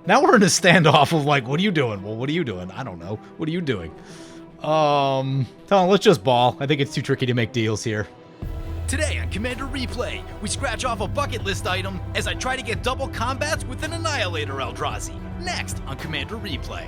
Now we're in a standoff of like, what are you doing? Well, what are you doing? I don't know. What are you doing? Let's just ball. I think it's too tricky to make deals here. Today on Commander Replay, we scratch off a bucket list item as I try to get double combats with an Annihilator Eldrazi. Next on Commander Replay.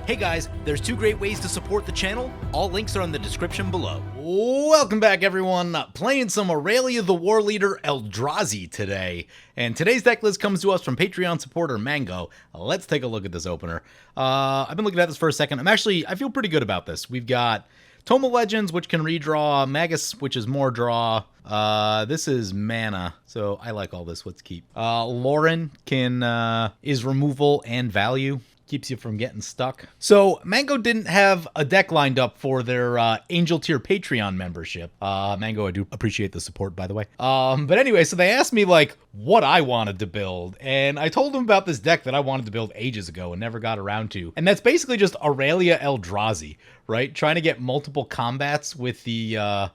Hey guys, there's 2 great ways to support the channel. All links are in the description below. Welcome back, everyone. Playing some Aurelia the War Leader Eldrazi today. And today's deck list comes to us from Patreon supporter Mango. Let's take a look at this opener. I've been looking at this for a second. I feel pretty good about this. We've got Tome of Legends, which can redraw, Magus, which is more draw. This is mana, so I like all this. Let's keep. Lauren is removal and value. Keeps you from getting stuck. So Mango didn't have a deck lined up for their Angel Tier Patreon membership. Mango, I do appreciate the support, by the way. But anyway, so they asked me like what I wanted to build, and I told them about this deck that I wanted to build ages ago and never got around to. And that's basically just Aurelia Eldrazi, right? Trying to get multiple combats with the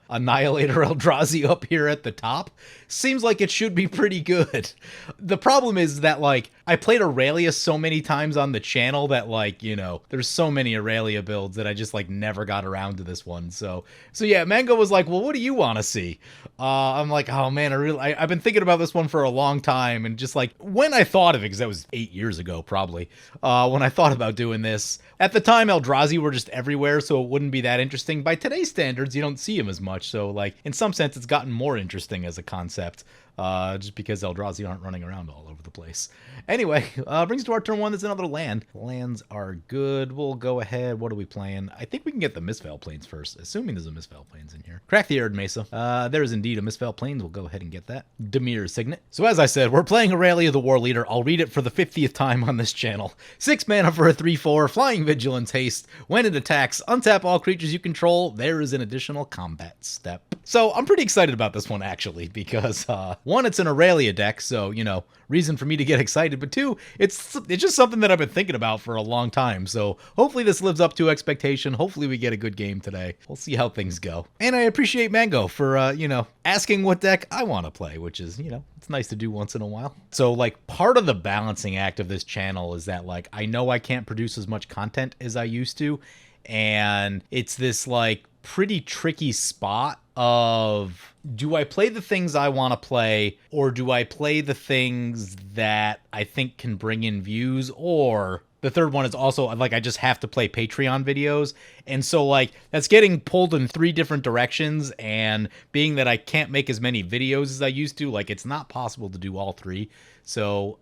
Annihilator Eldrazi up here at the top. Seems like it should be pretty good. The problem is that, like, I played Aurelia so many times on the channel that, like, you know, there's so many Aurelia builds that I just, like, never got around to this one. So yeah, Mango was like, well, what do you want to see? I'm like, oh, man, I've been thinking about this one for a long time, and just, like, when I thought of it, because that was 8 years ago, probably, when I thought about doing this, at the time, Eldrazi were just everywhere, so it wouldn't be that interesting. By today's standards, you don't see him as much, so, like, in some sense, it's gotten more interesting as a concept, just because Eldrazi aren't running around all over the place. Anyway, brings us to our turn 1. That's another land. Lands are good. We'll go ahead. What are we playing? I think we can get the Misrha Plains first, assuming there's a Misrha Plains in here. Crack the Arid Mesa. There is indeed a Misrha Plains. We'll go ahead and get that. Dimir Signet. So as I said, we're playing Aurelia the War Leader. I'll read it for the 50th time on this channel. 6 mana for a 3/4, Flying Vigilance Haste. When it attacks, untap all creatures you control. There is an additional combat step. So I'm pretty excited about this one, actually, because 1, it's an Aurelia deck, so, you know, reason for me to get excited, but 2, it's just something that I've been thinking about for a long time, so hopefully this lives up to expectation. Hopefully we get a good game today. We'll see how things go. And I appreciate Mango for, you know, asking what deck I want to play, which is, you know, it's nice to do once in a while. So, like, part of the balancing act of this channel is that, like, I know I can't produce as much content as I used to, and it's this, like, pretty tricky spot of, do I play the things I want to play, or do I play the things that I think can bring in views? Or the third one is also, like, I just have to play Patreon videos. And so, like, that's getting pulled in 3 different directions, and being that I can't make as many videos as I used to, like, it's not possible to do all 3. So,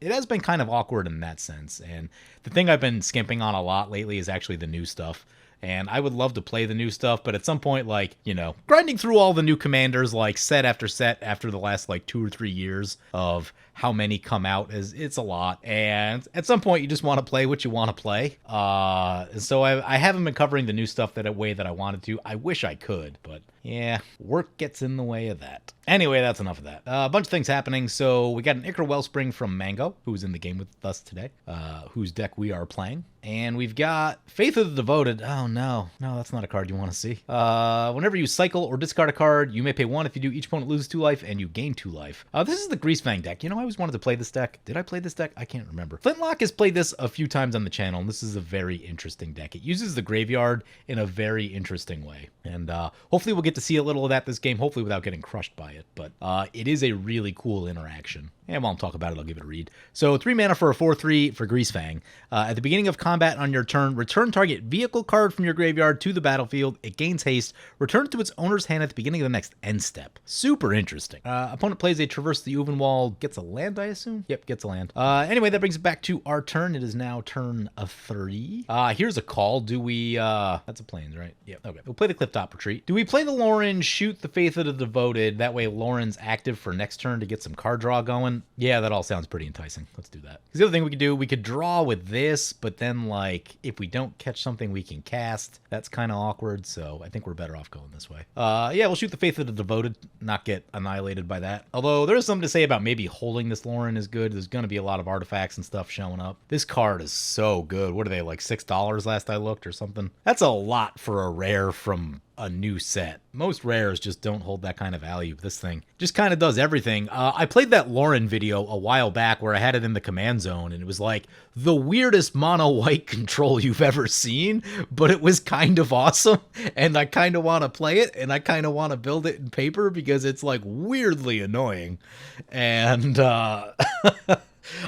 it has been kind of awkward in that sense. And the thing I've been skimping on a lot lately is actually the new stuff. And I would love to play the new stuff, but at some point, like, you know, grinding through all the new commanders, like, set after the last, like, 2 or 3 years of how many come out, it's a lot. And at some point, you just want to play what you want to play. So I haven't been covering the new stuff that way that I wanted to. I wish I could, but yeah, work gets in the way of that. Anyway, that's enough of that. A bunch of things happening. So we got an Ichor Wellspring from Mango, who's in the game with us today, whose deck we are playing. And we've got Faith of the Devoted. Oh, no, that's not a card you want to see. Whenever you cycle or discard a card, you may pay 1. If you do, each opponent loses 2 life, and you gain 2 life. This is the Greasefang deck. You know, I always wanted to play this deck. Did I play this deck? I can't remember. Flintlock has played this a few times on the channel, and this is a very interesting deck. It uses the graveyard in a very interesting way. And hopefully we'll get to see a little of that this game, hopefully without getting crushed by it. But it is a really cool interaction. And while I'm talking about it, I'll give it a read. So 3 mana for a 4/3 for Greasefang. At the beginning of combat on your turn, return target vehicle card from your graveyard to the battlefield. It gains haste. Return it to its owner's hand at the beginning of the next end step. Super interesting. Opponent plays a Traverse the Uven Wall. Gets a land, I assume? Yep, gets a land. Anyway, that brings it back to our turn. It is now turn 3. Here's a call. Do we... that's a Plains, right? Yep. Okay. We'll play the Clifftop Retreat. Do we play the Lauren, shoot the Faith of the Devoted? That way Lauren's active for next turn to get some card draw going. Yeah, that all sounds pretty enticing. Let's do that. Because the other thing we could do, we could draw with this, but then, like, if we don't catch something we can cast, that's kind of awkward, so I think we're better off going this way. Yeah, we'll shoot the Faith of the Devoted, not get annihilated by that. Although, there is something to say about maybe holding this Lauren is good. There's going to be a lot of artifacts and stuff showing up. This card is so good. What are they, like $6 last I looked or something? That's a lot for a rare from a new set. Most rares just don't hold that kind of value. This thing just kind of does everything. I played that Lauren video a while back where I had it in the command zone, and it was like the weirdest mono white control you've ever seen, but it was kind of awesome, and I kind of want to play it, and I kind of want to build it in paper because it's like weirdly annoying. And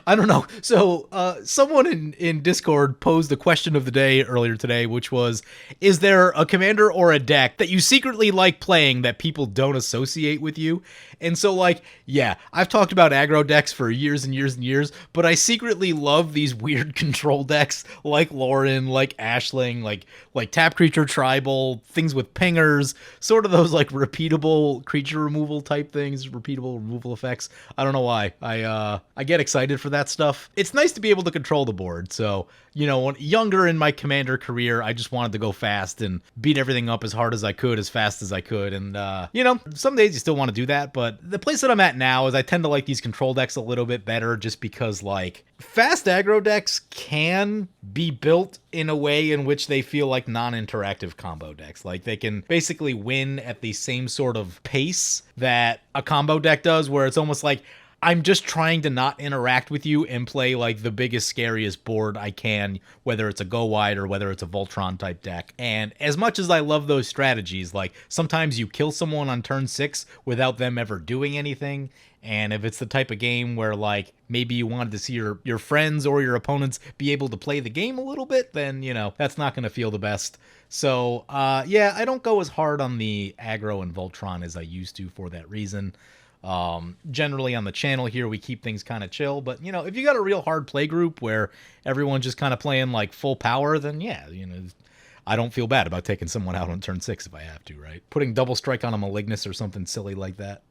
I don't know. So someone in Discord posed the question of the day earlier today, which was, is there a commander or a deck that you secretly like playing that people don't associate with you? And so, like, yeah, I've talked about aggro decks for years and years and years, but I secretly love these weird control decks like Lauren, like Ashling, like tap creature tribal, things with pingers, sort of those like repeatable creature removal type things, repeatable removal effects. I don't know why. I get excited for that stuff. It's nice to be able to control the board. So, you know, when younger in my commander career, I just wanted to go fast and beat everything up as hard as I could, as fast as I could. And, you know, some days you still want to do that, but the place that I'm at now is I tend to like these control decks a little bit better just because, like, fast aggro decks can be built in a way in which they feel like non-interactive combo decks. Like, they can basically win at the same sort of pace that a combo deck does, where it's almost like, I'm just trying to not interact with you and play like the biggest, scariest board I can, whether it's a go wide or whether it's a Voltron type deck. And as much as I love those strategies, like sometimes you kill someone on turn 6 without them ever doing anything. And if it's the type of game where like maybe you wanted to see your friends or your opponents be able to play the game a little bit, then, you know, that's not going to feel the best. So, yeah, I don't go as hard on the aggro and Voltron as I used to for that reason. Generally on the channel here, we keep things kind of chill, but you know, if you got a real hard play group where everyone's just kind of playing like full power, then yeah, you know, I don't feel bad about taking someone out on turn 6 if I have to, right? Putting double strike on a Malignus or something silly like that.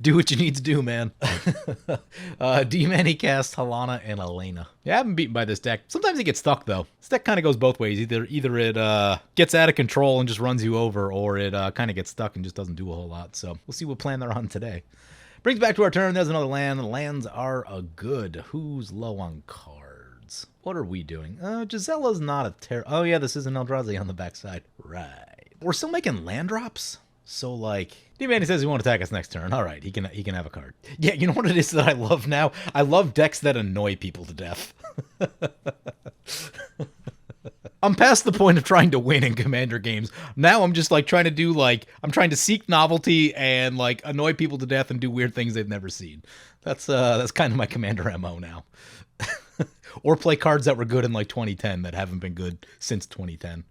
Do what you need to do, man. D-Mani cast Halana and Alena. Yeah, I've been beaten by this deck. Sometimes it gets stuck, though. This deck kind of goes both ways. Either it gets out of control and just runs you over, or it kind of gets stuck and just doesn't do a whole lot. So we'll see what plan they're on today. Brings back to our turn. There's another land. The lands are a good. Who's low on cards? What are we doing? Gisella's not a oh yeah, this is an Eldrazi on the backside. Right. We're still making land drops. So like, D-Mani says he won't attack us next turn. All right, he can have a card. Yeah, you know what it is that I love now? I love decks that annoy people to death. I'm past the point of trying to win in Commander games. Now I'm just like trying to do like, I'm trying to seek novelty and like annoy people to death and do weird things they've never seen. That's kind of my Commander MO now. Or play cards that were good in like 2010 that haven't been good since 2010.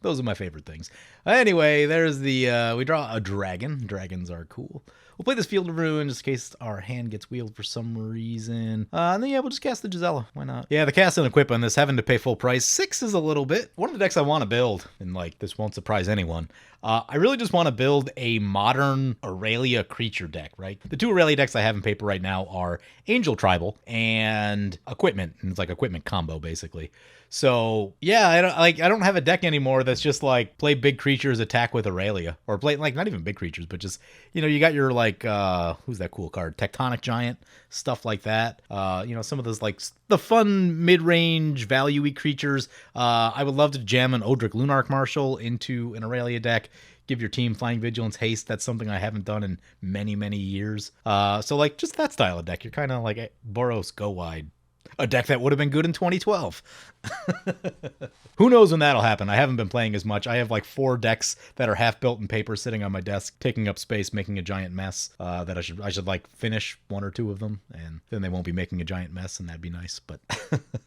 Those are my favorite things. Anyway, there's the, we draw a dragon. Dragons are cool. We'll play this Field of Ruin just in case our hand gets wheeled for some reason. And then, yeah, we'll just cast the Gisela. Why not? Yeah, the cast and equip on this, having to pay full price. 6 is a little bit. One of the decks I want to build, and, like, this won't surprise anyone. I really just want to build a modern Aurelia creature deck, right? The 2 Aurelia decks I have in paper right now are Angel Tribal and Equipment. And it's like Equipment combo, basically. So, yeah, I don't have a deck anymore that's just like play big creatures, attack with Aurelia, or play like not even big creatures, but just, you know, you got your like who's that cool card? Tectonic Giant, stuff like that. You know, some of those like the fun mid-range value-y creatures. I would love to jam an Odric Lunarch Marshal into an Aurelia deck. Give your team Flying Vigilance haste. That's something I haven't done in many, many years. So like just that style of deck. You're kind of like Boros Go Wide. A deck that would have been good in 2012. Who knows when that'll happen? I haven't been playing as much. I have like 4 decks that are half built in paper sitting on my desk, taking up space, making a giant mess. That I should like finish 1 or 2 of them, and then they won't be making a giant mess, and that'd be nice. But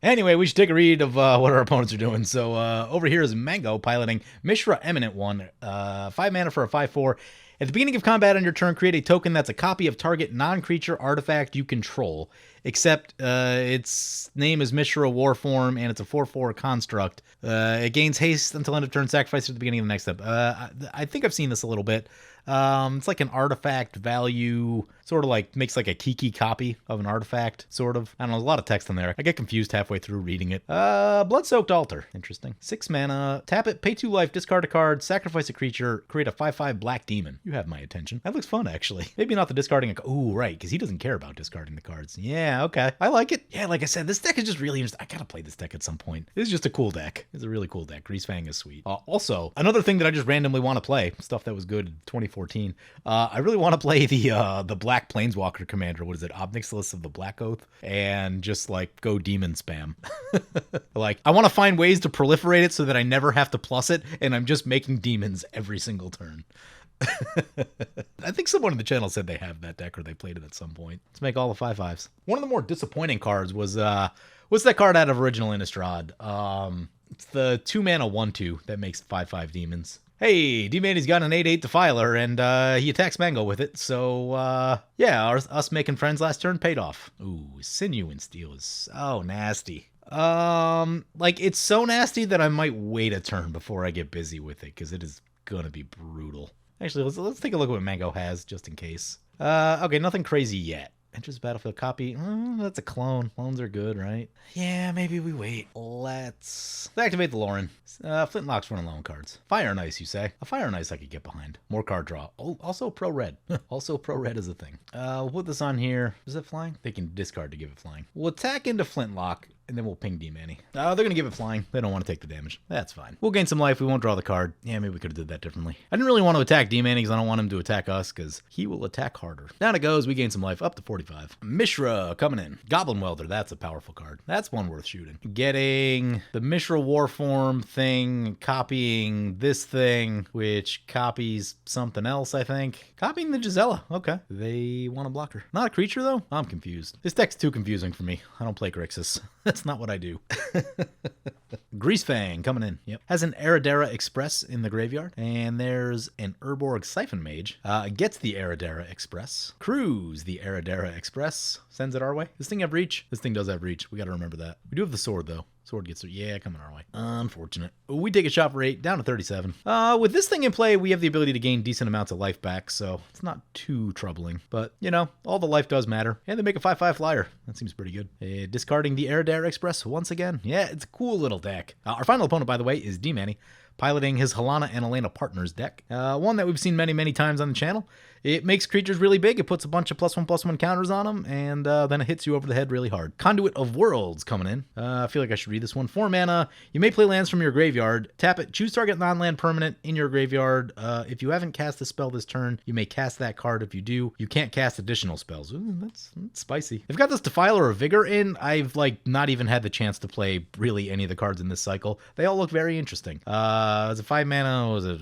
anyway, we should take a read of what our opponents are doing. So over here is Mango piloting Misrha Eminent One, 5 mana for a 5/4. At the beginning of combat on your turn, create a token that's a copy of target non-creature artifact you control, except its name is Misrha Warform, and it's a 4/4 construct. It gains haste until end of turn, sacrifice at the beginning of the next step. I think I've seen this a little bit. It's like an artifact value, sort of like makes like a Kiki copy of an artifact, sort of. I don't know, there's a lot of text in there. I get confused halfway through reading it. Blood-Soaked Altar. Interesting. 6 mana, tap it, pay 2 life, discard a card, sacrifice a creature, create a 5/5 black demon. You have my attention. That looks fun, actually. Maybe not the discarding a Ooh, right, because he doesn't care about discarding the cards. Yeah, okay. I like it. Yeah, like I said, this deck is just really interesting. I gotta play this deck at some point. This is just a cool deck. It's a really cool deck. Greasefang is sweet. Also, another thing that I just randomly want to play, stuff that was good in 2014. I really want to play the Black Planeswalker commander. What is it? Obnixilis of the Black Oath, and just like go demon spam. Like, I want to find ways to proliferate it so that I never have to plus it, and I'm just making demons every single turn. I think someone in the channel said they have that deck or they played it at some point. Let's make all the 5/5s. One of the more disappointing cards was what's that card out of Original Innistrad? It's the 2 mana 1/2 that makes 5/5 demons. Hey, D-Manny's got an 8/8 Defiler, and he attacks Mango with it, so, yeah, us making friends last turn paid off. Ooh, Sinew and Steel is so nasty. Like, it's so nasty that I might wait a turn before I get busy with it, because it is gonna be brutal. Actually, let's take a look at what Mango has, just in case. Okay, nothing crazy yet. Enters battlefield copy. That's a clone. Clones are good, right? Yeah, maybe we wait. Let's activate the Lauren. Flintlock's running loan cards. Fire and Ice, you say? A Fire and Ice I could get behind. More card draw. Oh, also pro red. Also pro red is a thing. We'll put this on here. Is it flying? They can discard to give it flying. We'll attack into Flintlock, and then we'll ping D-Manny. They're going to give it flying. They don't want to take the damage. That's fine. We'll gain some life. We won't draw the card. Yeah, maybe we could have did that differently. I didn't really want to attack D-Manny because I don't want him to attack us because he will attack harder. Down it goes. We gain some life up to 45. Misrha coming in. Goblin Welder. That's a powerful card. That's one worth shooting. Getting the Misrha Warform thing, copying this thing, which copies something else, I think. Copying the Gisela. Okay. They want to block her. Not a creature, though? I'm confused. This deck's too confusing for me. I don't play Grixis. That's not what I do. Greasefang coming in. Yep. Has an Eridera Express in the graveyard. And there's an Urborg Siphon Mage. Gets the Eridera Express. Cruise the Eridera Express. Sends it our way. This thing have reach? This thing does have reach. We got to remember that. We do have the sword, though. Sword gets it. Yeah, coming our way. Unfortunate. We take a shot for 8, down to 37. With this thing in play, we have the ability to gain decent amounts of life back, so it's not too troubling. But, you know, all the life does matter. And they make a 5/5 flyer. That seems pretty good. Discarding the Eridera Express once again. Yeah, it's a cool little deck. Our final opponent, by the way, is D-Manny, piloting his Halana and Alena Partners deck. One that we've seen many, many times on the channel. It makes creatures really big. It puts a bunch of +1/+1 counters on them, and then it hits you over the head really hard. Conduit of Worlds coming in. I feel like I should read this one. 4 mana. You may play lands from your graveyard. Tap it. Choose target non-land permanent in your graveyard. If you haven't cast a spell this turn, you may cast that card. If you do, you can't cast additional spells. Ooh, that's spicy. I've got this Defiler or Vigor in. I've not even had the chance to play really any of the cards in this cycle. They all look very interesting. It's a 5 mana. Was it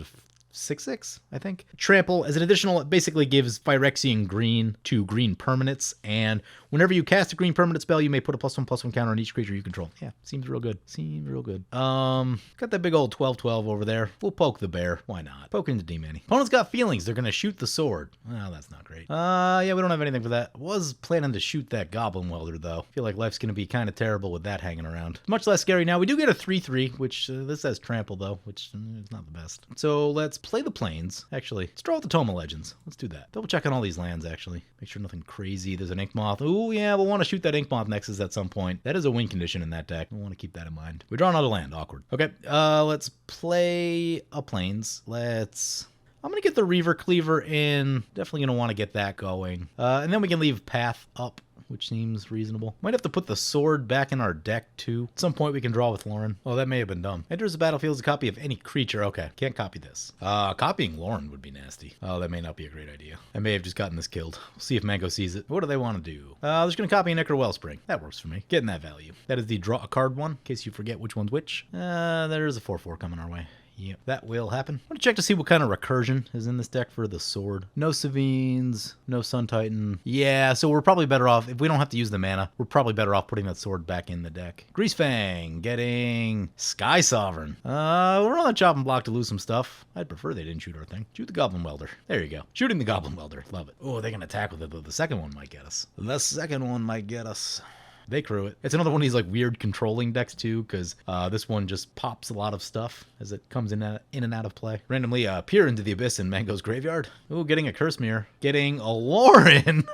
6/6, I think. Trample, as an additional, it basically gives Phyrexian green to green permanents, and whenever you cast a green permanent spell, you may put a +1/+1 counter on each creature you control. Yeah, seems real good. Seems real good. Got that big old 12/12 over there. We'll poke the bear. Why not? Poke into D-Manny. Opponent's got feelings. They're going to shoot the sword. Well, that's not great. Yeah, we don't have anything for that. Was planning to shoot that Goblin Welder, though. Feel like life's going to be kind of terrible with that hanging around. Much less scary now. We do get a 3/3, which this says Trample, though, which is not the best. So let's play the Plains. Actually, let's draw out the Tome of Legends. Let's do that. Double check on all these lands, actually. Make sure nothing crazy. There's an Ink Moth. Ooh, yeah, we'll want to shoot that Ink Moth Nexus at some point. That is a win condition in that deck. We'll want to keep that in mind. We draw another land. Awkward. Okay, let's play a Plains. I'm going to get the Reaver Cleaver in. Definitely going to want to get that going. And then we can leave Path up, which seems reasonable. Might have to put the sword back in our deck, too. At some point, we can draw with Lauren. Oh, that may have been dumb. Enters the battlefield as a copy of any creature. Okay, can't copy this. Copying Lauren would be nasty. Oh, that may not be a great idea. I may have just gotten this killed. We'll see if Mango sees it. What do they want to do? They're just going to copy an Necro Wellspring. That works for me. Getting that value. That is the draw a card one, in case you forget which one's which. There's a 4/4 coming our way. Yep, that will happen. I'm going to check to see what kind of recursion is in this deck for the sword. No Savines, no Sun Titan. Yeah, so we're probably better off, if we don't have to use the mana, we're probably better off putting that sword back in the deck. Greasefang, getting Sky Sovereign. We're on the chopping block to lose some stuff. I'd prefer they didn't shoot our thing. Shoot the Goblin Welder. There you go. Shooting the Goblin Welder. Love it. Oh, they can attack with it, though. The second one might get us. The second one might get us. They crew it. It's another one of these like weird controlling decks too, because this one just pops a lot of stuff as it comes in and out of play. Randomly peer into the abyss in Mango's graveyard. Ooh, getting a Curse Mirror. Getting a Lauren.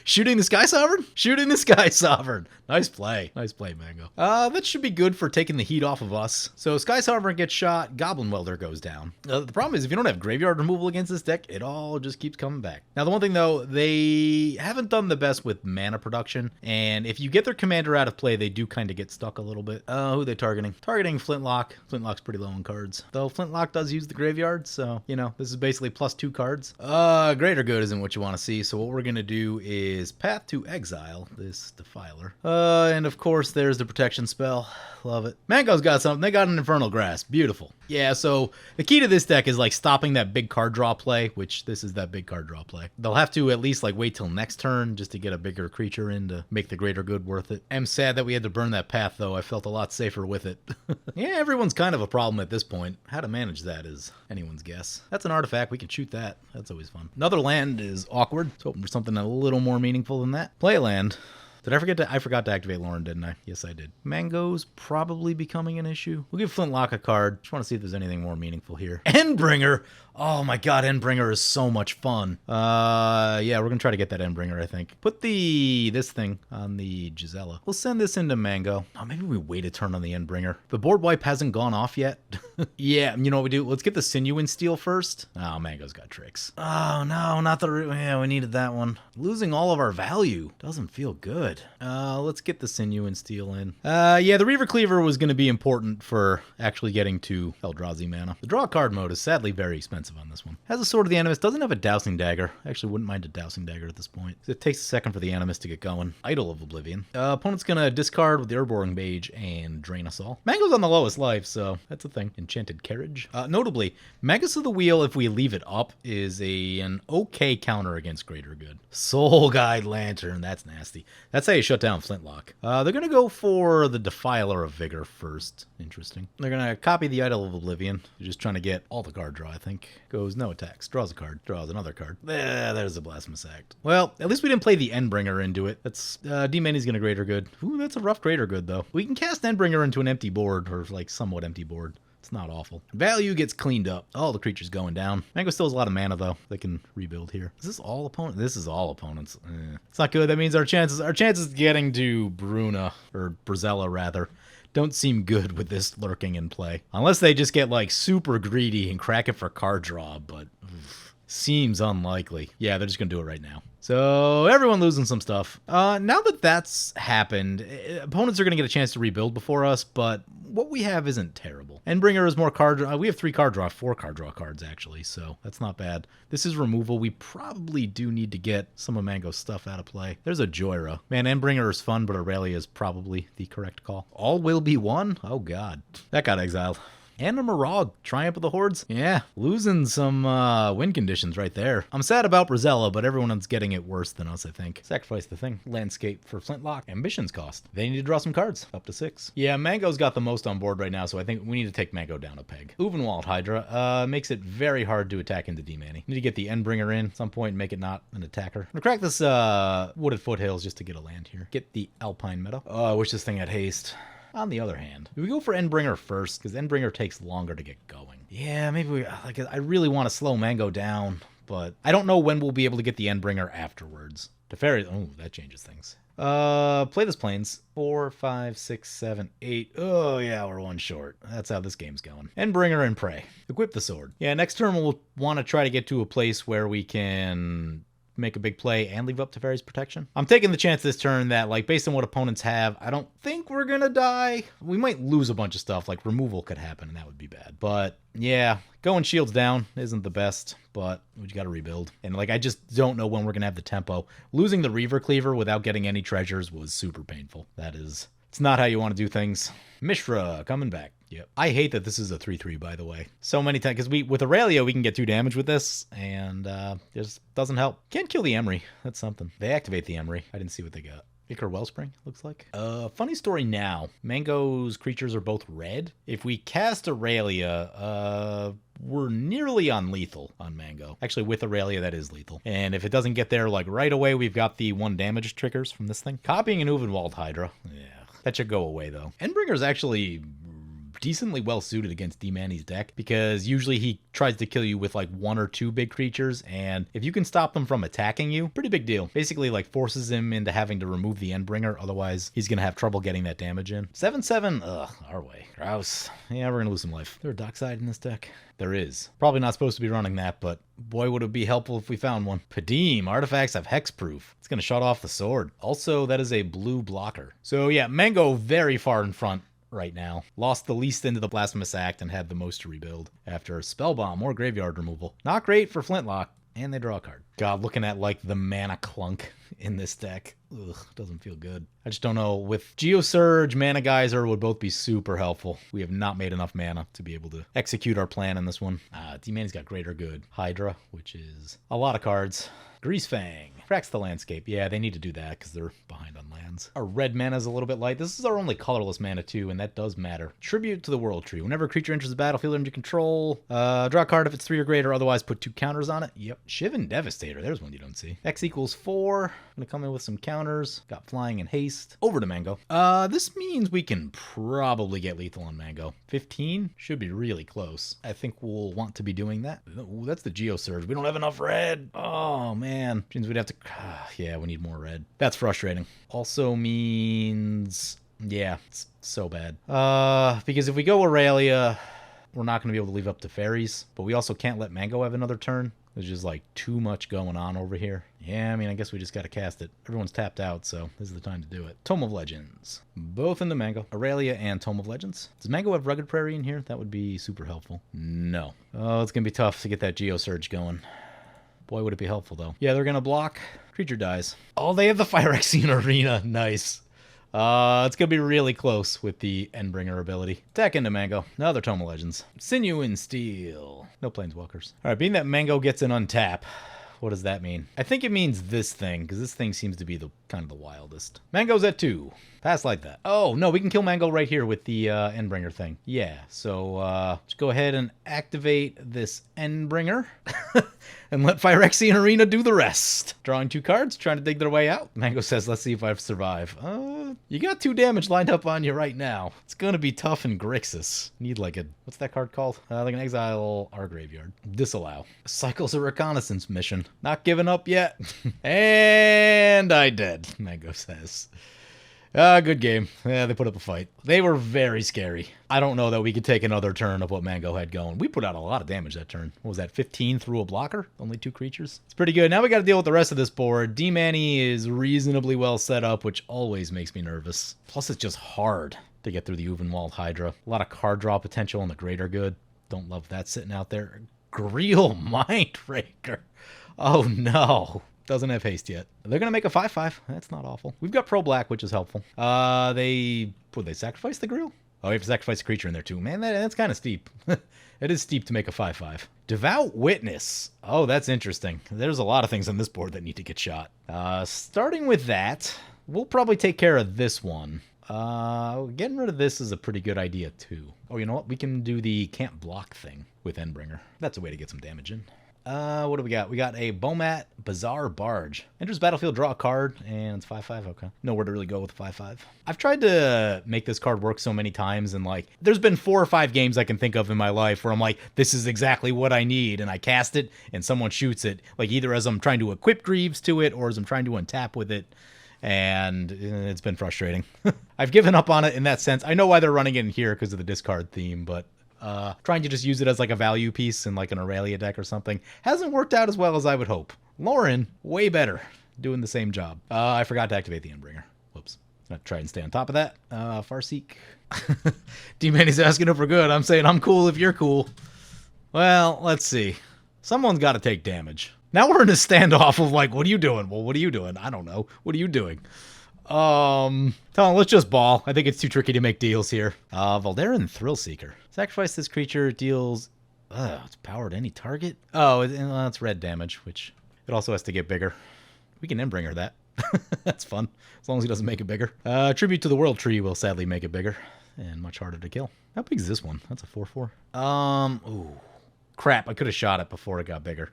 Shooting the Sky Sovereign? Shooting the Sky Sovereign. Nice play. Nice play, Mango. That should be good for taking the heat off of us. So Sky Sovereign gets shot, Goblin Welder goes down. The problem is if you don't have graveyard removal against this deck, it all just keeps coming back. Now the one thing though, they haven't done the best with mana production, and if you get their commander out of play, they do kind of get stuck a little bit. Who are they targeting? Targeting Flintlock. Flintlock's pretty low on cards. Though Flintlock does use the graveyard, so, you know, this is basically +2 cards. Greater Good isn't what you want to see, so what we're going to do is Path to Exile this Defiler. And of course, there's the protection spell. Love it. Mango's got something. They got an Infernal Grasp. Beautiful. Yeah, so the key to this deck is like stopping that big card draw play, which this is that big card draw play. They'll have to at least like wait till next turn just to get a bigger creature in to make the Greater Good worth it. I'm sad that we had to burn that path though. I felt a lot safer with it. Yeah, everyone's kind of a problem at this point. How to manage that is anyone's guess. That's an artifact. We can shoot that. That's always fun. Another land is awkward. So hoping for something a little more meaningful than that. Play a land. Did I forget to? I forgot to activate Lauren, didn't I? Yes, I did. Mango's probably becoming an issue. We'll give Flintlock a card. Just want to see if there's anything more meaningful here. Endbringer! Oh my god, Endbringer is so much fun. Yeah, we're gonna try to get that Endbringer, I think. Put this thing on the Gisela. We'll send this into Mango. Oh, maybe we wait a turn on the Endbringer. The board wipe hasn't gone off yet. Yeah, you know what we do? Let's get the Sinew and Steel first. Oh, Mango's got tricks. Oh no, not the... Yeah, we needed that one. Losing all of our value. Doesn't feel good. Let's get the Sinew and Steel in. Yeah, the Reaver Cleaver was gonna be important for actually getting to Eldrazi mana. The draw card mode is sadly very expensive on this one. Has a Sword of the Animus, doesn't have a Dousing Dagger. I actually wouldn't mind a Dousing Dagger at this point. It takes a second for the Animus to get going. Idol of Oblivion. Opponent's gonna discard with the Urboring Mage and drain us all. Mango's on the lowest life, so that's a thing. Enchanted Carriage. Notably, Magus of the Wheel, if we leave it up, is an okay counter against Greater Good. Soul Guide Lantern, that's nasty. That's how you shut down Flintlock. They're gonna go for the Defiler of Vigor first. Interesting. They're gonna copy the Idol of Oblivion. They're just trying to get all the card draw, I think. Goes no attacks. Draws a card. Draws another card. There's a Blasphemous Act. Well, at least we didn't play the Endbringer into it. That's D-Many's gonna Greater Good. Ooh, that's a rough Greater Good though. We can cast Endbringer into an empty board, or like somewhat empty board. It's not awful. Value gets cleaned up. All the creatures going down. Mango still has a lot of mana though. They can rebuild here. Is this all opponents? This is all opponents. It's not good. That means our chances getting to Bruna, or Brisela rather, don't seem good with this lurking in play. Unless they just get like super greedy and crack it for card draw, but seems unlikely. Yeah, they're just gonna do it right now. So everyone losing some stuff. Now that that's happened, opponents are gonna get a chance to rebuild before us, but what we have isn't terrible. Endbringer is more card draw. We have 4 card draw cards actually, so that's not bad. This is removal. We probably do need to get some of Mango's stuff out of play. There's a Joyra. Man, Endbringer is fun, but Aurelia is probably the correct call. All will be won? Oh god. That got exiled. And a Mirage, Triumph of the Hordes. Yeah, losing some win conditions right there. I'm sad about Brisela, but everyone's getting it worse than us, I think. Sacrifice the thing. Landscape for Flintlock. Ambitions cost. They need to draw some cards. Up to 6. Yeah, Mango's got the most on board right now, so I think we need to take Mango down a peg. Uvenwald Hydra makes it very hard to attack into D-Many. Need to get the Endbringer in at some point and make it not an attacker. I'm gonna crack this Wooded Foothills just to get a land here. Get the Alpine Meadow. Oh, I wish this thing had haste. On the other hand, do we go for Endbringer first? Because Endbringer takes longer to get going. Yeah, maybe we... Like, I really want to slow Mango down, but I don't know when we'll be able to get the Endbringer afterwards. Teferi... Oh, that changes things. Play this Plains. 4, 5, 6, 7, 8. Oh, yeah, we're 1 short. That's how this game's going. Endbringer and Prey. Equip the sword. Yeah, next turn we'll want to try to get to a place where we can make a big play and leave up Teferi's protection. I'm taking the chance this turn that, like, based on what opponents have, I don't think we're gonna die. We might lose a bunch of stuff, like removal could happen, and that would be bad. But, yeah, going shields down isn't the best, but we gotta rebuild. And, like, I just don't know when we're gonna have the tempo. Losing the Reaver Cleaver without getting any treasures was super painful. It's It's not how you want to do things. Misrha coming back. Yep. I hate that this is a 3/3, by the way. So many times, because with Aurelia, we can get 2 damage with this, and just doesn't help. Can't kill the Emery. That's something. They activate the Emery. I didn't see what they got. Ichor Wellspring, looks like. Funny story now. Mango's creatures are both red. If we cast Aurelia, we're nearly unlethal on Mango. Actually, with Aurelia, that is lethal. And if it doesn't get there, like, right away, we've got the 1 damage triggers from this thing. Copying an Uvenwald Hydra. Yeah. That should go away, though. Endbringer's actually decently well suited against D-Manny's deck, because usually he tries to kill you with like 1 or 2 big creatures, and if you can stop them from attacking you, pretty big deal. Basically like forces him into having to remove the Endbringer, otherwise he's gonna have trouble getting that damage in. 7/7, ugh, our way. Grouse. Yeah, we're gonna lose some life. Is there a Dockside in this deck? There is. Probably not supposed to be running that, but boy would it be helpful if we found one. Padim, artifacts have hexproof. It's gonna shut off the sword. Also, that is a blue blocker. So yeah, Mango very far in front right now. Lost the least into the Blasphemous Act and had the most to rebuild after Spellbomb or Graveyard Removal. Not great for Flintlock, and they draw a card. God, looking at like the mana clunk in this deck, ugh, doesn't feel good. I just don't know. With Geosurge, Mana Geyser would both be super helpful. We have not made enough mana to be able to execute our plan in this one. D-Manny's got Greater Good. Hydra, which is a lot of cards. Greasefang. Cracks the landscape. Yeah, they need to do that because they're behind on lands. Our red mana is a little bit light. This is our only colorless mana too, and that does matter. Tribute to the World Tree. Whenever a creature enters the battlefield under control, draw a card if it's 3 or greater, otherwise put 2 counters on it. Yep. Shivan Devastator. There's one you don't see. X equals 4. I'm gonna come in with some counters. Got Flying and Haste. Over to Mango. This means we can probably get lethal on Mango. 15 should be really close. I think we'll want to be doing that. Ooh, that's the Geosurge. We don't have enough red. Oh man. Means we'd have to, yeah, we need more red. That's frustrating. Also means, yeah, it's so bad. Because if we go Aurelia, we're not going to be able to leave up to fairies, but we also can't let Mango have another turn. There's just like too much going on over here. Yeah, I mean, I guess we just got to cast it. Everyone's tapped out, so this is the time to do it. Tome of Legends. Both into Mango. Aurelia and Tome of Legends. Does Mango have Rugged Prairie in here? That would be super helpful. No. Oh, it's going to be tough to get that Geosurge going. Boy, would it be helpful, though. Yeah, they're going to block. Creature dies. Oh, they have the Phyrexian Arena. Nice. It's going to be really close with the Endbringer ability. Attack into Mango. Another Tome of Legends. Sinew and Steel. No Planeswalkers. All right, being that Mango gets an untap, what does that mean? I think it means this thing, because this thing seems to be the kind of the wildest. Mango's at 2. Pass like that. Oh, no, we can kill Mango right here with the Endbringer thing. Yeah, so just go ahead and activate this Endbringer and let Phyrexian Arena do the rest. Drawing 2 cards, trying to dig their way out. Mango says, let's see if I survive. You got 2 damage lined up on you right now. It's going to be tough in Grixis. Need like a, what's that card called? They can exile our graveyard. Disallow. Cycles a reconnaissance mission. Not giving up yet. And I did, Mango says. Good game. Yeah, they put up a fight. They were very scary. I don't know that we could take another turn of what Mango had going. We put out a lot of damage that turn. What was that, 15 through a blocker? Only 2 creatures? It's pretty good. Now we got to deal with the rest of this board. D-Manny is reasonably well set up, which always makes me nervous. Plus, it's just hard to get through the Uvenwald Hydra. A lot of card draw potential on the Greater Good. Don't love that sitting out there. Greel Mindraker. Oh, no. Doesn't have haste yet. They're going to make a 5/5. That's not awful. We've got pro-black, which is helpful. Would they sacrifice the grill? Oh, we have to sacrifice a creature in there too. Man, that's kind of steep. It is steep to make a 5/5. Devout Witness. Oh, that's interesting. There's a lot of things on this board that need to get shot. Starting with that, we'll probably take care of this one. Getting rid of this is a pretty good idea too. Oh, you know what? We can do the can't block thing with Endbringer. That's a way to get some damage in. What do we got? We got a Bomat Bizarre Barge. Enters battlefield, draw a card, and it's 5/5. Okay. Nowhere to really go with 5/5. I've tried to make this card work so many times, and like, there's been 4 or 5 games I can think of in my life where I'm like, this is exactly what I need, and I cast it, and someone shoots it, like either as I'm trying to equip Greaves to it, or as I'm trying to untap with it, and it's been frustrating. I've given up on it in that sense. I know why they're running it in here because of the discard theme, but trying to just use it as like a value piece in like an Aurelia deck or something hasn't worked out as well as I would hope. Lauren, way better, doing the same job. I forgot to activate the Endbringer. Whoops. I'll try and stay on top of that. Farseek. D-Manny's asking if we're good. I'm saying I'm cool if you're cool. Well, let's see. Someone's got to take damage. Now we're in a standoff of like, what are you doing? Well, what are you doing? I don't know. What are you doing? Let's just ball. I think it's too tricky to make deals here. Valderan Thrillseeker. Sacrifice this creature, deals... it's power to any target? Oh, it's red damage, which it also has to get bigger. We can Endbringer that. That's fun, as long as he doesn't make it bigger. Tribute to the World Tree will sadly make it bigger, and much harder to kill. How big is this one? That's a 4/4. Ooh. Crap, I could have shot it before it got bigger.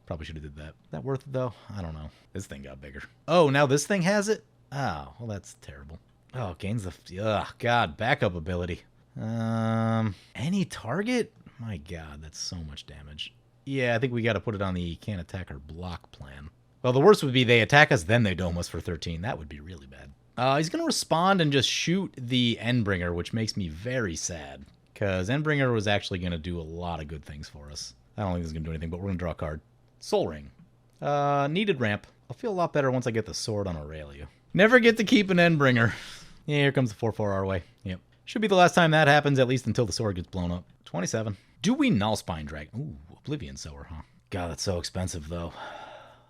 Probably should have did that. Is that worth it, though? I don't know. This thing got bigger. Oh, now this thing has it? Oh, well, that's terrible. Oh, gains the... Ugh, God, backup ability. Any target? My God, that's so much damage. Yeah, I think we got to put it on the can't attack or block plan. Well, the worst would be they attack us, then they dome us for 13. That would be really bad. He's going to respond and just shoot the Endbringer, which makes me very sad. Because Endbringer was actually going to do a lot of good things for us. I don't think this is going to do anything, but we're going to draw a card. Soul Ring. Needed ramp. I'll feel a lot better once I get the sword on Aurelia. Never get to keep an Endbringer. Yeah, here comes the 4/4 our way. Yep. Should be the last time that happens, at least until the sword gets blown up. 27. Do we Nullspine Drag? Ooh, Oblivion Sower, huh? God, that's so expensive, though.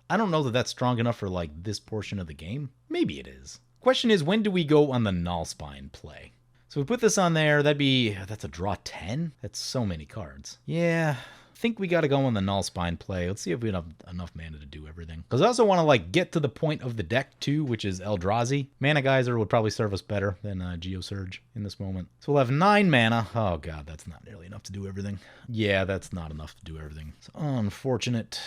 I don't know that that's strong enough for, like, this portion of the game. Maybe it is. Question is, when do we go on the Nullspine play? So we put this on there, that's a draw 10? That's so many cards. Yeah, I think we got to go on the Nullspine play. Let's see if we have enough mana to do everything. Because I also want to, like, get to the point of the deck, too, which is Eldrazi. Mana Geyser would probably serve us better than Geosurge in this moment. So we'll have 9 mana. Oh, God, that's not nearly enough to do everything. Yeah, that's not enough to do everything. It's unfortunate.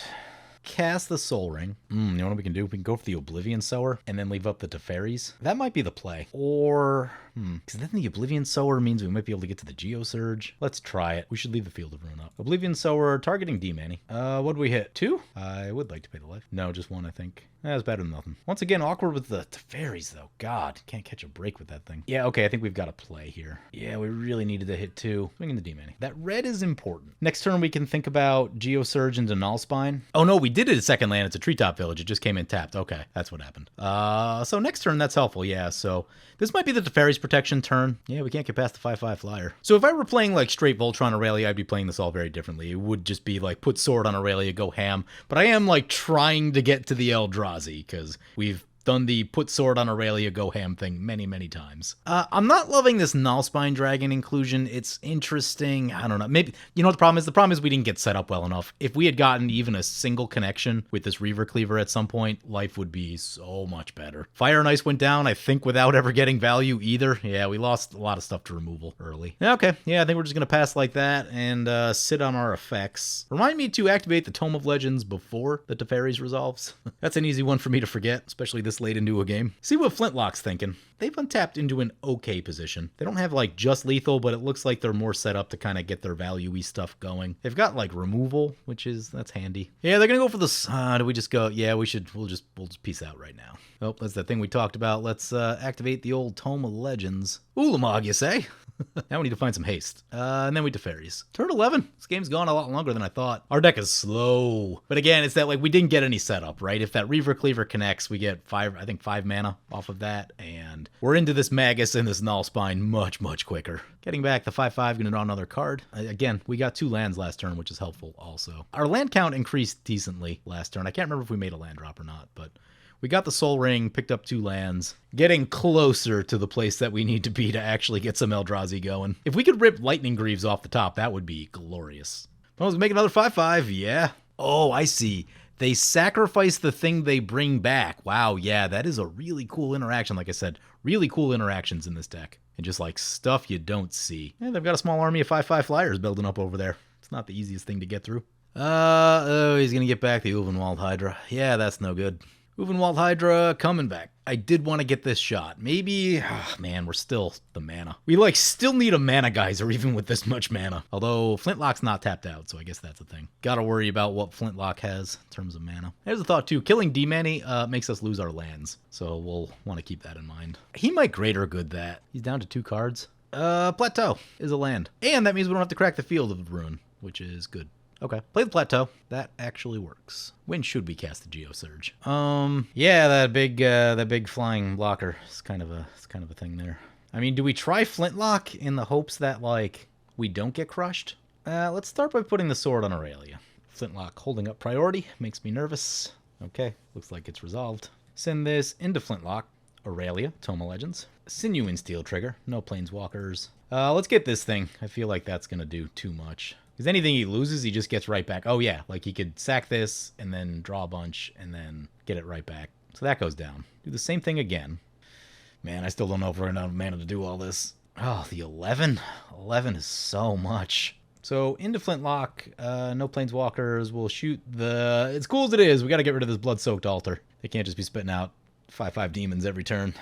Cast the Soul Ring. You know what we can do? We can go for the Oblivion Sower and then leave up the Teferis. That might be the play. Or, because then the Oblivion Sower means we might be able to get to the Geosurge. Let's try it. We should leave the Field of Ruin up. Oblivion Sower, targeting D-Manny. What do we hit? 2? I would like to pay the life. No, just 1, I think. That's better than nothing. Once again, awkward with the Teferis, though. God, can't catch a break with that thing. Yeah, okay, I think we've got a play here. Yeah, we really needed to hit 2. Swinging the D-Manny. That red is important. Next turn, we can think about Geosurge into Nullspine. Oh, no, we did it a second land. It's a Treetop Village. It just came in tapped. Okay, that's what happened. So next turn, that's helpful. Yeah, so this might be the Teferis protection turn. Yeah, we can't get past the 5/5 flyer. So if I were playing like straight Voltron Aurelia, I'd be playing this all very differently. It would just be like put sword on Aurelia, go ham. But I am like trying to get to the Eldrazi because we've done the put sword on Aurelia, go ham thing many, many times. I'm not loving this Nullspine Dragon inclusion. It's interesting. I don't know. Maybe, you know what the problem is? The problem is we didn't get set up well enough. If we had gotten even a single connection with this Reaver Cleaver at some point, life would be so much better. Fire and Ice went down, I think, without ever getting value either. Yeah, we lost a lot of stuff to removal early. Okay, yeah, I think we're just going to pass like that and sit on our effects. Remind me to activate the Tome of Legends before the Teferis resolves. That's an easy one for me to forget, especially this late into a game. See what Flintlock's thinking. They've untapped into an okay position. They don't have like just lethal, but it looks like they're more set up to kind of get their value-y stuff going. They've got like removal, that's handy. Yeah, they're gonna go for this. Do we just go? Yeah, we'll just peace out right now. Oh, that's that thing we talked about. Let's activate the old Tome of Legends. Ulamog, you say? Now we need to find some haste. And then we Teferis. Turn 11. This game's gone a lot longer than I thought. Our deck is slow. But again, it's that like we didn't get any setup, right? If that Reaver Cleaver connects, we get 5 mana off of that. And we're into this Magus and this Nullspine much, much quicker. Getting back the 5/5, gonna draw another card. Again, we got 2 lands last turn, which is helpful also. Our land count increased decently last turn. I can't remember if we made a land drop or not, but we got the Soul Ring, picked up 2 lands, getting closer to the place that we need to be to actually get some Eldrazi going. If we could rip Lightning Greaves off the top, that would be glorious. Oh, let's make another 5/5, yeah. Oh, I see. They sacrifice the thing they bring back. Wow, yeah, that is a really cool interaction. Like I said, really cool interactions in this deck. And just like stuff you don't see. Yeah, they've got a small army of 5/5 flyers building up over there. It's not the easiest thing to get through. Oh, he's gonna get back the Ulvenwald Hydra. Yeah, that's no good. Ulvenwald Hydra coming back. I did want to get this shot. Maybe, man, we're still the mana. We like still need a mana geyser even with this much mana. Although Flintlock's not tapped out, so I guess that's a thing. Gotta worry about what Flintlock has in terms of mana. There's a thought too. Killing D-Manny makes us lose our lands, so we'll want to keep that in mind. He might greater good that. He's down to 2 cards. Plateau is a land. And that means we don't have to crack the Field of Ruin, which is good. Okay, play the Plateau. That actually works. When should we cast the Geosurge? Yeah, that big flying blocker is kind of a thing there. I mean, do we try Flintlock in the hopes that like we don't get crushed? Let's start by putting the sword on Aurelia. Flintlock holding up priority makes me nervous. Okay, looks like it's resolved. Send this into Flintlock. Aurelia, Tome of Legends. Sinew and Steel Trigger, no Planeswalkers. Let's get this thing. I feel like that's going to do too much. Because anything he loses, he just gets right back. Oh yeah, like he could sack this and then draw a bunch and then get it right back. So that goes down. Do the same thing again. Man, I still don't know if we're going to have mana to do all this. Oh, the 11? 11 is so much. So into Flintlock, no Planeswalkers. We'll shoot the... It's cool as it is. We got to get rid of this Blood-Soaked Altar. They can't just be spitting out 5/5 demons every turn.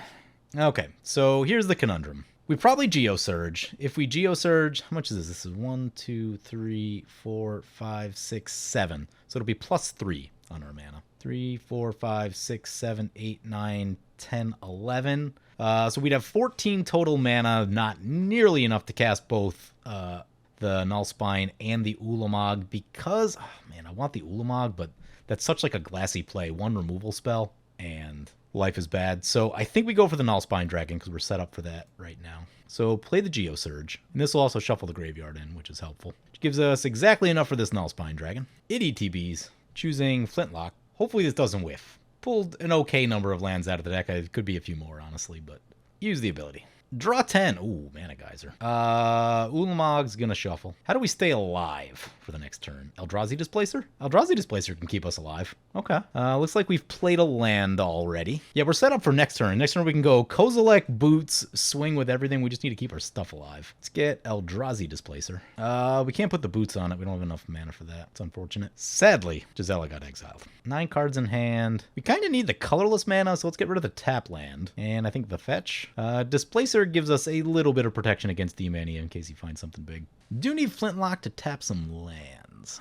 Okay, so here's the conundrum. We probably Geosurge. If we Geosurge, how much is this? This is 1, 2, 3, 4, 5, 6, 7. So it'll be +3 on our mana. 3, 4, 5, 6, 7, 8, 9, 10, 11. So we'd have 14 total mana, not nearly enough to cast both the Nullspine and the Ulamog because, oh man, I want the Ulamog, but that's such like a glassy play. One removal spell, and life is bad. So I think we go for the Nullspine Dragon because we're set up for that right now. So play the Geosurge, and this will also shuffle the graveyard in, which is helpful. Which gives us exactly enough for this Nullspine Dragon. EDTBs, choosing Flintlock. Hopefully this doesn't whiff. Pulled an okay number of lands out of the deck. It could be a few more, honestly, but use the ability. Draw 10. Ooh, Mana Geyser. Ulamog's gonna shuffle. How do we stay alive for the next turn? Eldrazi Displacer? Eldrazi Displacer can keep us alive. Okay. Looks like we've played a land already. Yeah, we're set up for next turn. Next turn we can go Kozilek, Boots, swing with everything. We just need to keep our stuff alive. Let's get Eldrazi Displacer. We can't put the Boots on it. We don't have enough mana for that. It's unfortunate. Sadly, Gisela got exiled. 9 cards in hand. We kind of need the colorless mana, so let's get rid of the tap land. And I think the fetch. Displacer gives us a little bit of protection against D-Mania in case he finds something big. Do need Flintlock to tap some lands.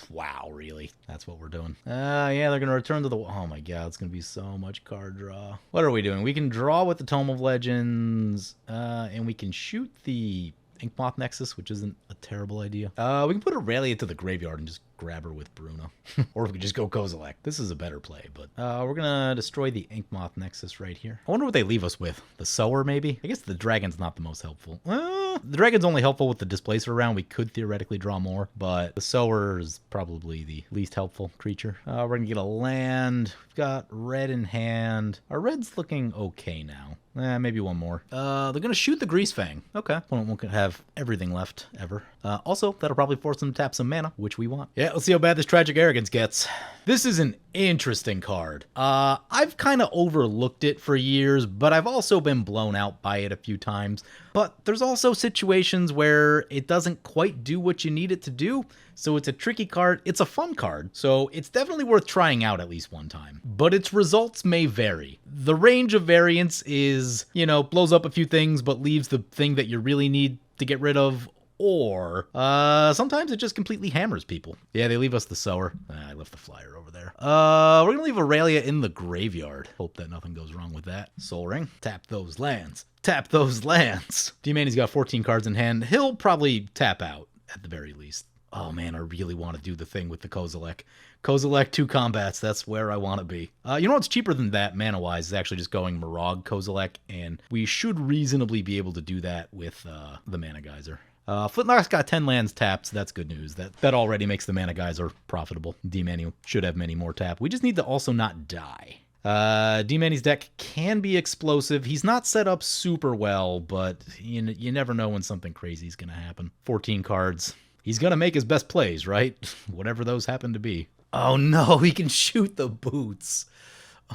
Wow, really? That's what we're doing. Yeah, they're going to return to the... Oh my god, it's going to be so much card draw. What are we doing? We can draw with the Tome of Legends, and we can shoot the Inkmoth Nexus, which isn't a terrible idea. We can put Aurelia to the graveyard and just grab her with Bruna. Or we could just go Kozilek. This is a better play, but we're gonna destroy the Inkmoth Nexus right here. I wonder what they leave us with. The Sower, maybe? I guess the Dragon's not the most helpful. The Dragon's only helpful with the Displacer around. We could theoretically draw more, but the Sower is probably the least helpful creature. We're gonna get a land. We've got red in hand. Our red's looking okay now. Maybe one more. They're gonna shoot the Greasefang. Okay. Won't have everything left, ever. Also, that'll probably force them to tap some mana, which we want. Yeah, let's see how bad this Tragic Arrogance gets. This is an interesting card. I've kind of overlooked it for years, but I've also been blown out by it a few times. But there's also situations where it doesn't quite do what you need it to do, so it's a tricky card. It's a fun card, so it's definitely worth trying out at least one time. But its results may vary. The range of variance is, you know, blows up a few things, but leaves the thing that you really need to get rid of, or sometimes it just completely hammers people. Yeah, they leave us the Sower. I left the flyer over there. We're gonna leave Aurelia in the graveyard. Hope that nothing goes wrong with that. Soul Ring. Tap those lands. Tap those lands. D-Manny's got 14 cards in hand. He'll probably tap out at the very least. Oh man, I really want to do the thing with the Kozilek. Kozilek, 2 combats, that's where I want to be. You know what's cheaper than that, mana-wise, is actually just going Mirage Kozilek, and we should reasonably be able to do that with the Mana Geyser. Flintlock's got 10 lands tapped, so that's good news. That already makes the Mana Geyser profitable. D-Manu should have many more tap. We just need to also not die. D-Manny's deck can be explosive. He's not set up super well, but you never know when something crazy is going to happen. 14 cards. He's going to make his best plays, right? Whatever those happen to be. Oh no, he can shoot the Boots.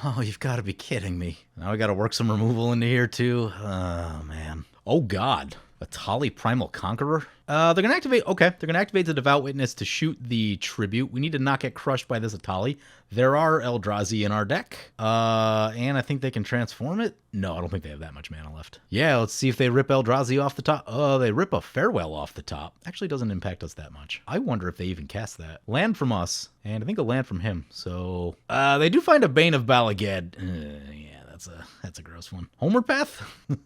Oh, you've got to be kidding me. Now I got to work some removal into here too. Oh man. Oh god. Atali Primal Conqueror? They're going to activate... Okay, they're going to activate the Devout Witness to shoot the Tribute. We need to not get crushed by this Atali. There are Eldrazi in our deck. And I think they can transform it? No, I don't think they have that much mana left. Yeah, let's see if they rip Eldrazi off the top. Oh, they rip a Farewell off the top. Actually doesn't impact us that much. I wonder if they even cast that. Land from us, and I think a land from him. So, they do find a Bane of Balagad. Yeah, that's a gross one. Homeward Path?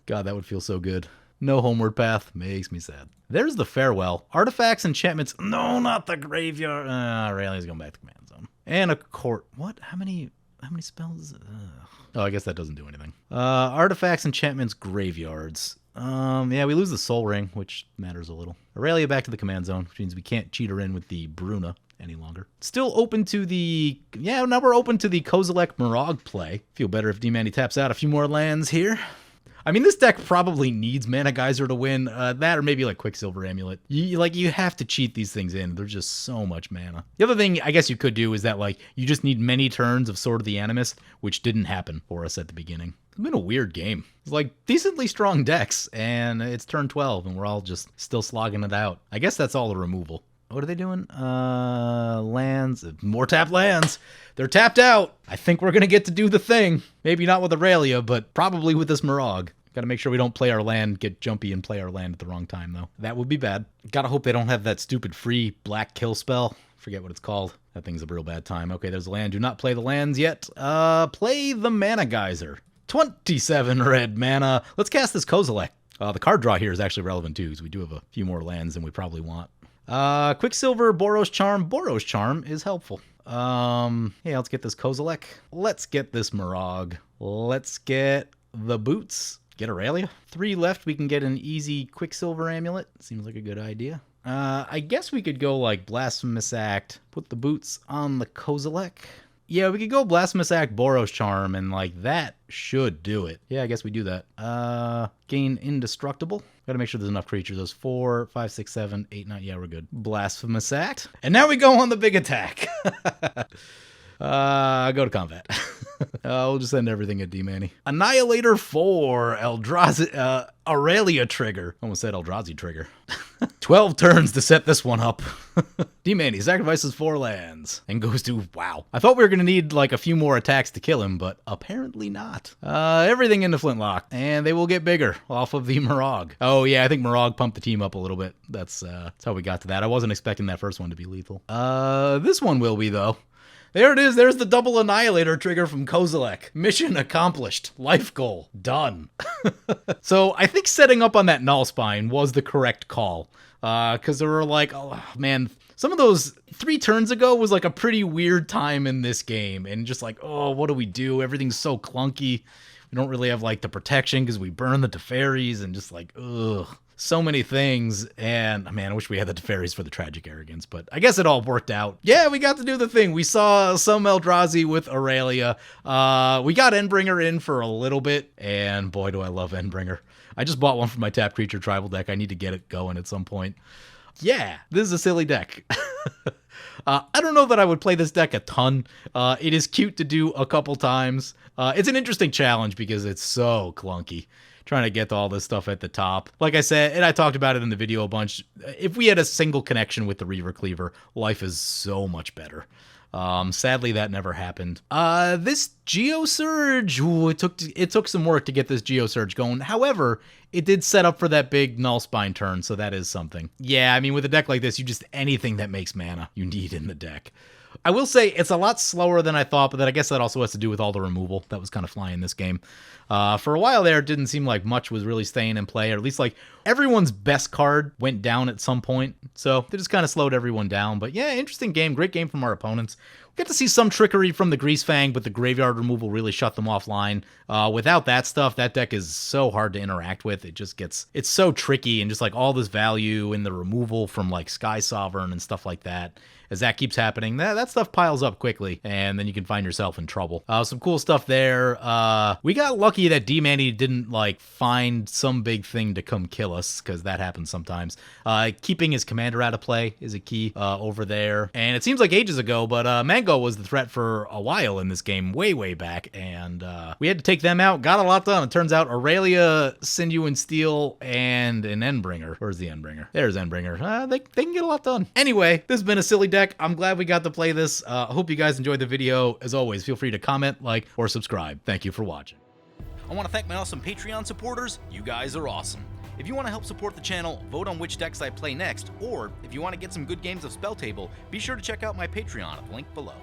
God, that would feel so good. No Homeward Path. Makes me sad. There's the Farewell. Artifacts, enchantments. No, not the graveyard. Aurelia's going back to Command Zone. And a court. What? How many spells? Oh, I guess that doesn't do anything. Artifacts, enchantments, graveyards. Yeah, we lose the Soul Ring, which matters a little. Aurelia back to the Command Zone, which means we can't cheat her in with the Bruna any longer. Still open to the, yeah, now we're open to the Kozilek Mirog play. Feel better if D-Manny taps out a few more lands here. I mean, this deck probably needs Mana Geyser to win. That or maybe like Quicksilver Amulet. You have to cheat these things in. There's just so much mana. The other thing I guess you could do is that like you just need many turns of Sword of the Animist, which didn't happen for us at the beginning. It's been a weird game. It's like decently strong decks, and it's turn 12, and we're all just still slogging it out. I guess that's all the removal. What are they doing? Lands. More tapped lands. They're tapped out. I think we're going to get to do the thing. Maybe not with Aurelia, but probably with this Mirog. Got to make sure we don't play our land, get jumpy and play our land at the wrong time, though. That would be bad. Got to hope they don't have that stupid free black kill spell. Forget what it's called. That thing's a real bad time. Okay, there's a land. Do not play the lands yet. Play the Mana Geyser. 27 red mana. Let's cast this Kozilek. The card draw here is actually relevant, too, because we do have a few more lands than we probably want. Quicksilver, Boros Charm. Boros Charm is helpful. Yeah, let's get this Kozilek. Let's get this Mirog. Let's get the boots. Get Aurelia. 3 left, we can get an easy Quicksilver Amulet. Seems like a good idea. I guess we could go like Blasphemous Act, put the boots on the Kozilek. Yeah, we could go Blasphemous Act, Boros Charm, and like that should do it. Yeah, I guess we do that. Gain Indestructible. Gotta make sure there's enough creatures. Those 4, 5, 6, 7, 8, 9. Yeah, we're good. Blasphemous Act. And now we go on the big attack. Go to combat. We'll just end everything at D-Manny. Annihilator 4, Eldrazi, Aurelia trigger. Almost said Eldrazi trigger. 12 turns to set this one up. D-Manny sacrifices 4 lands and goes to, wow. I thought we were going to need like a few more attacks to kill him, but apparently not. Everything into Flintlock, and they will get bigger off of the Mirog. Oh yeah, I think Mirog pumped the team up a little bit. That's how we got to that. I wasn't expecting that first one to be lethal. This one will be though. There it is. There's the double Annihilator trigger from Kozilek. Mission accomplished. Life goal. Done. So I think setting up on that Null Spine was the correct call. Because there were like, oh man, some of those 3 turns ago was like a pretty weird time in this game. And just like, oh, what do we do? Everything's so clunky. We don't really have like the protection because we burn the Teferis and just like, ugh. So many things, and man, I wish we had the Teferis for the Tragic Arrogance, but I guess it all worked out. Yeah, we got to do the thing. We saw some Eldrazi with Aurelia. We got Endbringer in for a little bit, and boy, do I love Endbringer. I just bought one for my Tap Creature Tribal deck. I need to get it going at some point. Yeah, this is a silly deck. I don't know that I would play this deck a ton. It is cute to do a couple times. It's an interesting challenge because it's so clunky. Trying to get all this stuff at the top. Like I said, and I talked about it in the video a bunch, if we had a single connection with the Reaver Cleaver, life is so much better. Sadly, that never happened. This Geosurge, ooh, it took some work to get this Geosurge going. However, it did set up for that big Null Spine turn, so that is something. Yeah, I mean, with a deck like this, you just anything that makes mana, you need in the deck. I will say it's a lot slower than I thought, but then I guess that also has to do with all the removal that was kind of flying this game. For a while there, it didn't seem like much was really staying in play, or at least like everyone's best card went down at some point. So they just kind of slowed everyone down. But yeah, interesting game. Great game from our opponents. We get to see some trickery from the Greasefang, but the graveyard removal really shut them offline. Without that stuff, that deck is so hard to interact with. It just gets, it's so tricky, and just like all this value in the removal from like Sky Sovereign and stuff like that. As that keeps happening, that stuff piles up quickly, and then you can find yourself in trouble. Some cool stuff there. We got lucky that D-Manny didn't like find some big thing to come kill us, because that happens sometimes. Keeping his commander out of play is a key over there. And it seems like ages ago, but Mango was the threat for a while in this game, way back, and we had to take them out. Got a lot done. It turns out Aurelia, Sinew and Steel, and an Endbringer. Where's the Endbringer? There's Endbringer. They can get a lot done. Anyway, this has been a silly deck. I'm glad we got to play this. I hope you guys enjoyed the video. As always, feel free to comment, like, or subscribe. Thank you for watching. I want to thank my awesome Patreon supporters. You guys are awesome. If you want to help support the channel, vote on which decks I play next, or if you want to get some good games of Spell Table, be sure to check out my Patreon at the link below.